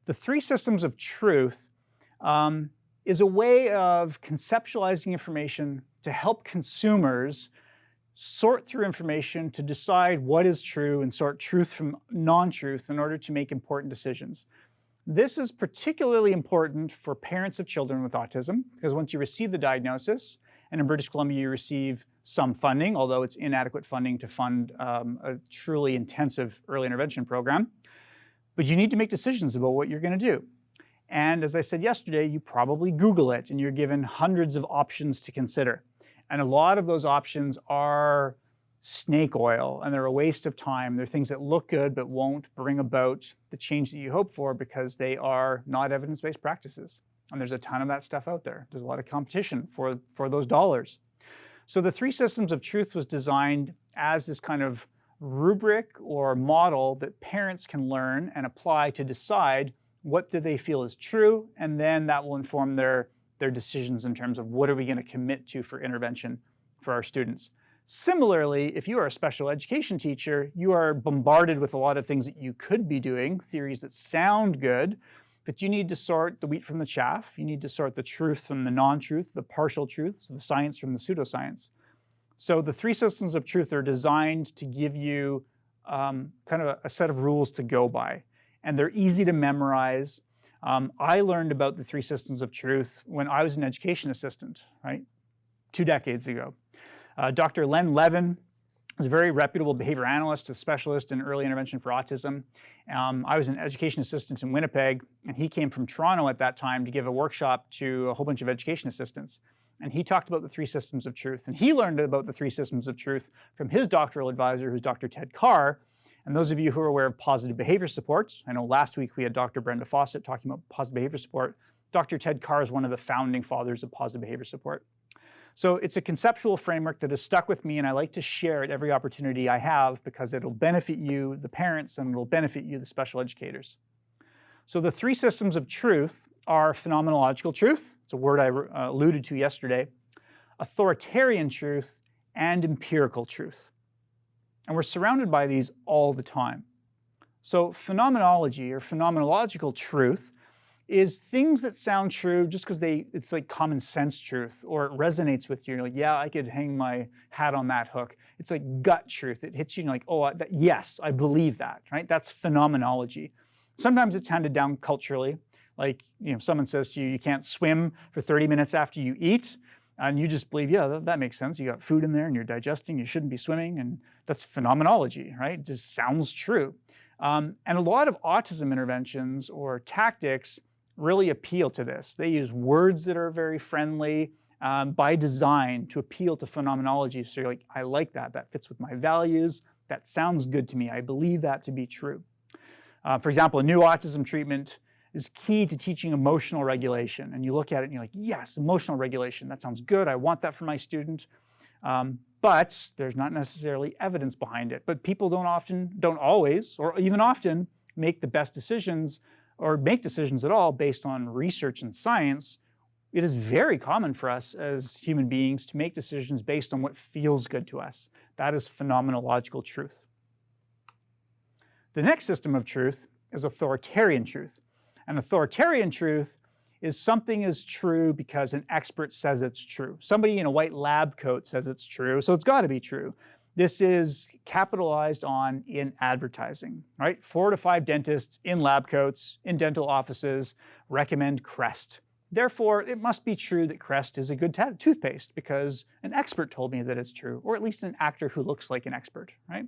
The three systems of truth is a way of conceptualizing information to help consumers sort through information to decide what is true and sort truth from non-truth in order to make important decisions. This is particularly important for parents of children with autism, because once you receive the diagnosis, and in British Columbia you receive some funding, although it's inadequate funding to fund a truly intensive early intervention program, but you need to make decisions about what you're going to do. And as I said yesterday, you probably Google it and you're given hundreds of options to consider. And a lot of those options are snake oil, and they're a waste of time. They're things that look good but won't bring about the change that you hope for because they are not evidence-based practices. And there's a ton of that stuff out there. There's a lot of competition for those dollars. So the three systems of truth was designed as this kind of rubric or model that parents can learn and apply to decide what do they feel is true, and then that will inform their decisions in terms of what are we going to commit to for intervention for our students. Similarly, if you are a special education teacher, you are bombarded with a lot of things that you could be doing, theories that sound good, but you need to sort the wheat from the chaff. You need to sort the truth from the non-truth, the partial truths, the science from the pseudoscience. So the three systems of truth are designed to give you kind of a set of rules to go by, and they're easy to memorize. I learned about the three systems of truth when I was an education assistant, right, 2 decades ago. Dr. Len Levin is a very reputable behavior analyst, a specialist in early intervention for autism. I was an education assistant in Winnipeg, and he came from Toronto at that time to give a workshop to a whole bunch of education assistants. And he talked about the three systems of truth. And he learned about the three systems of truth from his doctoral advisor, who's Dr. Ted Carr. And those of you who are aware of positive behavior support, I know last week we had Dr. Brenda Fawcett talking about positive behavior support. Dr. Ted Carr is one of the founding fathers of positive behavior support. So it's a conceptual framework that has stuck with me, and I like to share it every opportunity I have because it'll benefit you, the parents, and it'll benefit you, the special educators. So the three systems of truth are phenomenological truth, it's a word I alluded to yesterday, authoritarian truth, and empirical truth. And we're surrounded by these all the time. So phenomenology or phenomenological truth is things that sound true just because it's like common sense truth, or it resonates with you. You're like, yeah, I could hang my hat on that hook. It's like gut truth. It hits you and you're like, oh, yes, I believe that, right? That's phenomenology. Sometimes it's handed down culturally. Like, someone says to you, you can't swim for 30 minutes after you eat. And you just believe, yeah, that makes sense. You got food in there and you're digesting. You shouldn't be swimming. And that's phenomenology, right? It just sounds true. And a lot of autism interventions or tactics really appeal to this. They use words that are very friendly by design to appeal to phenomenology. So you're like, I like that. That fits with my values. That sounds good to me. I believe that to be true. For example, a new autism treatment is key to teaching emotional regulation. And you look at it and you're like, yes, emotional regulation. That sounds good. I want that for my student. But there's not necessarily evidence behind it. But people don't always, or even often, make the best decisions or make decisions at all based on research and science. It is very common for us as human beings to make decisions based on what feels good to us. That is phenomenological truth. The next system of truth is authoritarian truth. And authoritarian truth is something is true because an expert says it's true. Somebody in a white lab coat says it's true, so it's got to be true. This is capitalized on in advertising, right? 4 to 5 dentists in lab coats, in dental offices, recommend Crest. Therefore, it must be true that Crest is a good toothpaste because an expert told me that it's true, or at least an actor who looks like an expert, right?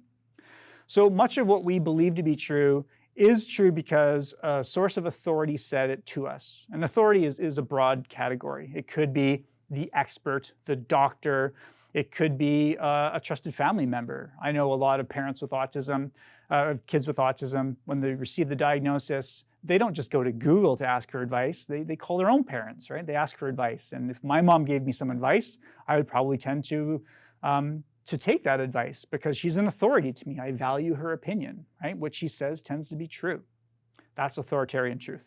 So much of what we believe to be true is true because a source of authority said it to us. And authority is a broad category. It could be the expert, the doctor. It could be a trusted family member. I know a lot of parents with autism, kids with autism, when they receive the diagnosis, they don't just go to Google to ask for advice. They call their own parents, right? They ask for advice. And if my mom gave me some advice, I would probably tend to take that advice because she's an authority to me. I value her opinion, right? What she says tends to be true. That's authoritarian truth.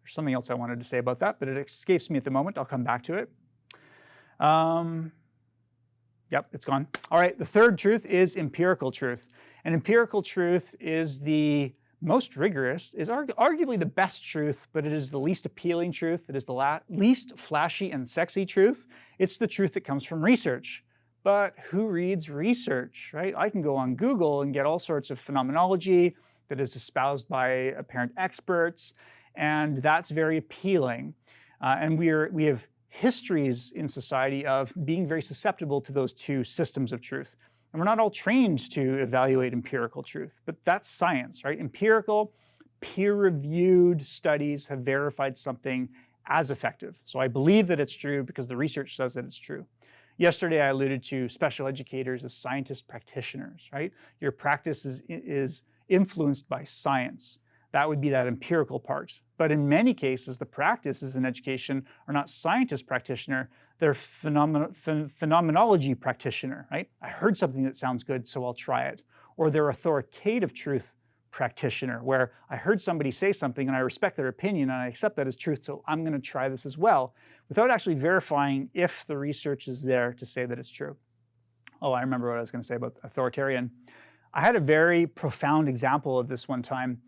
There's something else I wanted to say about that, but it escapes me at the moment. I'll come back to it. Yep, it's gone. All right, the third truth is empirical truth. And empirical truth is the most rigorous, is arguably the best truth, but it is the least appealing truth. It is the least flashy and sexy truth. It's the truth that comes from research. But who reads research, right? I can go on Google and get all sorts of phenomenology that is espoused by apparent experts, and that's very appealing. And we have histories in society of being very susceptible to those two systems of truth. And we're not all trained to evaluate empirical truth, but that's science, right? Empirical, peer-reviewed studies have verified something as effective. So I believe that it's true because the research says that it's true. Yesterday, I alluded to special educators as scientist practitioners, right? Your practice is influenced by science. That would be that empirical part. But in many cases, the practices in education are not scientist practitioner, they're phenomenology practitioner, right? I heard something that sounds good, so I'll try it. Or they're authoritative truth practitioner, where I heard somebody say something and I respect their opinion and I accept that as truth, so I'm going to try this as well, without actually verifying if the research is there to say that it's true. Oh, I remember what I was going to say about authoritarian. I had a very profound example of this one time.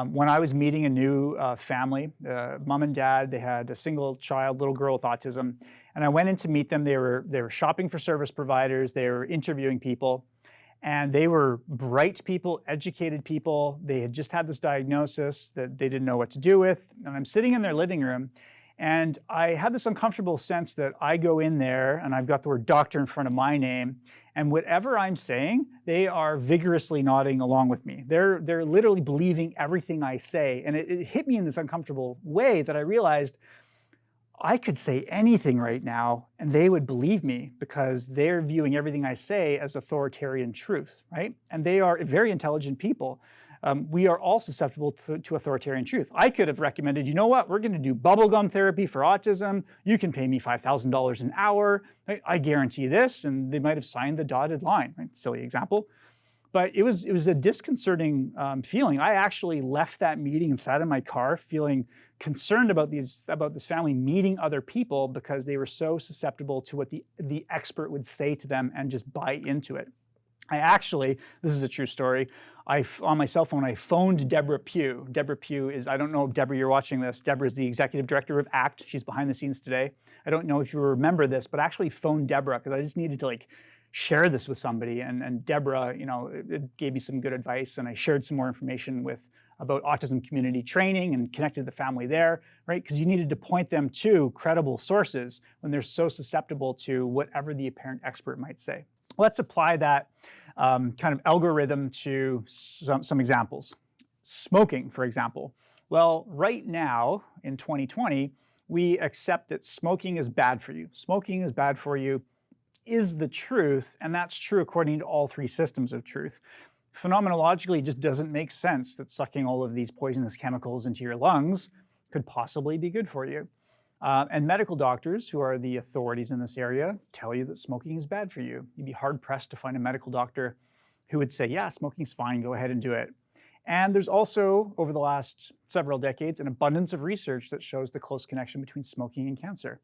When I was meeting a new family, mom and dad, they had a single child, little girl with autism, and I went in to meet them. They were shopping for service providers, they were interviewing people, and they were bright people, educated people. They had just had this diagnosis that they didn't know what to do with, and I'm sitting in their living room, and I had this uncomfortable sense that I go in there and I've got the word doctor in front of my name, and whatever I'm saying, they are vigorously nodding along with me. They're literally believing everything I say, and it hit me in this uncomfortable way that I realized I could say anything right now and they would believe me because they're viewing everything I say as authoritarian truth, right? And they are very intelligent people. We are all susceptible to authoritarian truth. I could have recommended, you know what, we're going to do bubblegum therapy for autism. You can pay me $5,000 an hour. Right? I guarantee this, and they might have signed the dotted line. Right? Silly example. But it was a disconcerting feeling. I actually left that meeting and sat in my car feeling concerned about this family meeting other people because they were so susceptible to what the expert would say to them and just buy into it. I actually, this is a true story, on my cell phone, I phoned Deborah Pugh. Deborah Pugh is, I don't know if Deborah, you're watching this. Deborah is the executive director of ACT. She's behind the scenes today. I don't know if you remember this, but I actually phoned Deborah because I just needed to share this with somebody. And Deborah, it gave me some good advice, and I shared some more information about autism community training and connected the family there, right? Because you needed to point them to credible sources when they're so susceptible to whatever the apparent expert might say. Let's apply that kind of algorithm to some examples. Smoking, for example. Well, right now in 2020, we accept that smoking is bad for you. Smoking is bad for you is the truth, and that's true according to all three systems of truth. Phenomenologically, it just doesn't make sense that sucking all of these poisonous chemicals into your lungs could possibly be good for you. And medical doctors, who are the authorities in this area, tell you that smoking is bad for you. You'd be hard-pressed to find a medical doctor who would say, yeah, smoking's fine, go ahead and do it. And there's also, over the last several decades, an abundance of research that shows the close connection between smoking and cancer.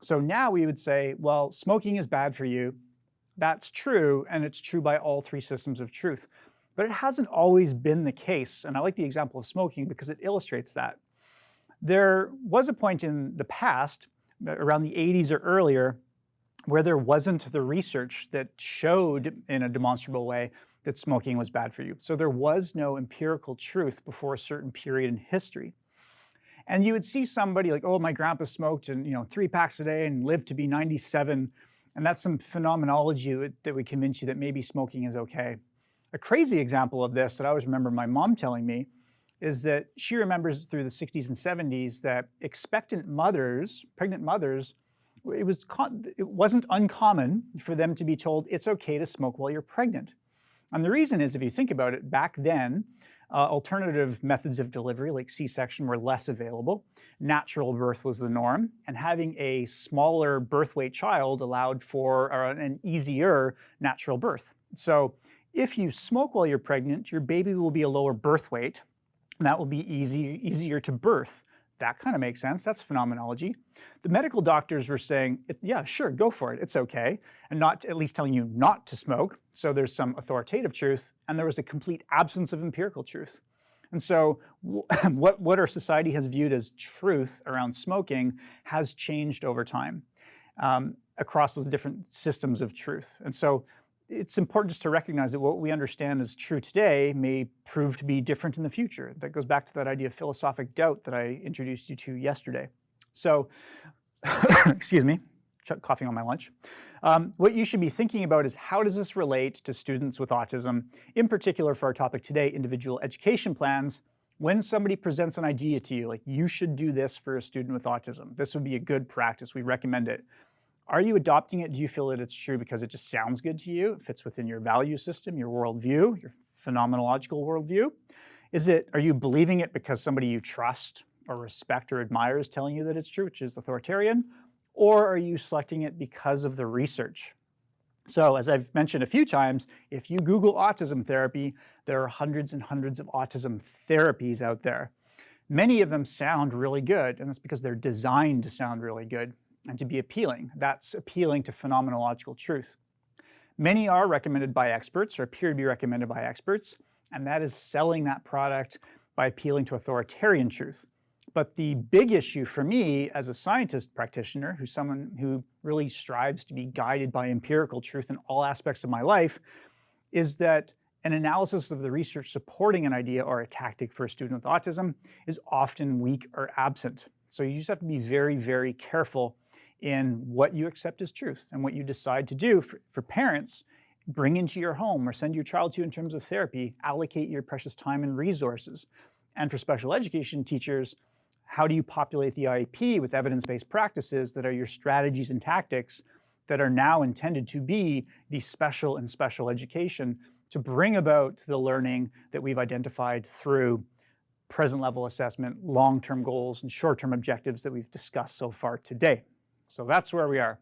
So now we would say, well, smoking is bad for you. That's true, and it's true by all three systems of truth. But it hasn't always been the case, and I like the example of smoking because it illustrates that. There was a point in the past, around the 80s or earlier, where there wasn't the research that showed in a demonstrable way that smoking was bad for you. So there was no empirical truth before a certain period in history. And you would see somebody like, oh, my grandpa smoked and 3 packs a day and lived to be 97, and that's some phenomenology that would convince you that maybe smoking is okay. A crazy example of this that I always remember my mom telling me is that she remembers through the 60s and 70s that expectant mothers, pregnant mothers, it wasn't uncommon for them to be told it's okay to smoke while you're pregnant. And the reason is, if you think about it, back then, alternative methods of delivery like C-section were less available. Natural birth was the norm, and having a smaller birth weight child allowed for an easier natural birth. So if you smoke while you're pregnant, your baby will be a lower birth weight, and that will be easier to birth. That kind of makes sense. That's phenomenology. The medical doctors were saying, yeah, sure, go for it. It's okay. And not at least telling you not to smoke. So there's some authoritative truth, and there was a complete absence of empirical truth. And so what our society has viewed as truth around smoking has changed over time across those different systems of truth. And so it's important just to recognize that what we understand as true today may prove to be different in the future. That goes back to that idea of philosophic doubt that I introduced you to yesterday. So, excuse me, coughing on my lunch. What you should be thinking about is how does this relate to students with autism, in particular for our topic today, individual education plans. When somebody presents an idea to you, like you should do this for a student with autism, this would be a good practice, we recommend it. Are you adopting it? Do you feel that it's true because it just sounds good to you? It fits within your value system, your worldview, your phenomenological worldview? Are you believing it because somebody you trust or respect or admire is telling you that it's true, which is authoritarian? Or are you selecting it because of the research? So as I've mentioned a few times, if you Google autism therapy, there are hundreds and hundreds of autism therapies out there. Many of them sound really good, and that's because they're designed to sound really good and to be appealing. That's appealing to phenomenological truth. Many are recommended by experts or appear to be recommended by experts, and that is selling that product by appealing to authoritarian truth. But the big issue for me as a scientist practitioner, who's someone who really strives to be guided by empirical truth in all aspects of my life, is that an analysis of the research supporting an idea or a tactic for a student with autism is often weak or absent. So you just have to be very, very careful in what you accept as truth and what you decide to do. For parents, bring into your home or send your child to in terms of therapy, allocate your precious time and resources. And for special education teachers, how do you populate the IEP with evidence-based practices that are your strategies and tactics that are now intended to be the special and special education to bring about the learning that we've identified through present level assessment, long-term goals, and short-term objectives that we've discussed so far today. So that's where we are.